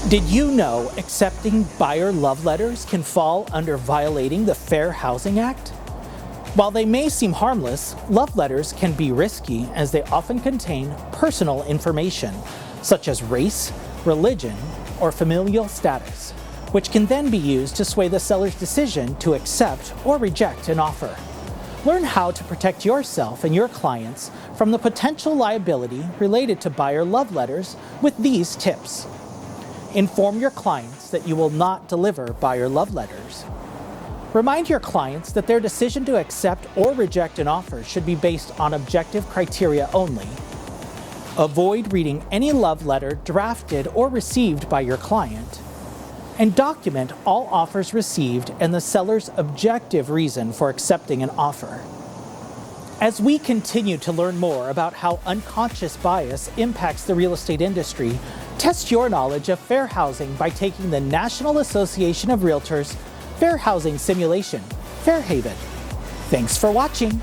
Did you know accepting buyer love letters can fall under violating the Fair Housing Act? While they may seem harmless, love letters can be risky as they often contain personal information, such as race, religion, or familial status, which can then be used to sway the seller's decision to accept or reject an offer. Learn how to protect yourself and your clients from the potential liability related to buyer love letters with these tips. Inform your clients that you will not deliver buyer love letters. Remind your clients that their decision to accept or reject an offer should be based on objective criteria only. Avoid reading any love letter drafted or received by your client. And document all offers received and the seller's objective reason for accepting an offer. As we continue to learn more about how unconscious bias impacts the real estate industry, test your knowledge of fair housing by taking the National Association of Realtors Fair Housing Simulation, Fairhaven. Thanks for watching.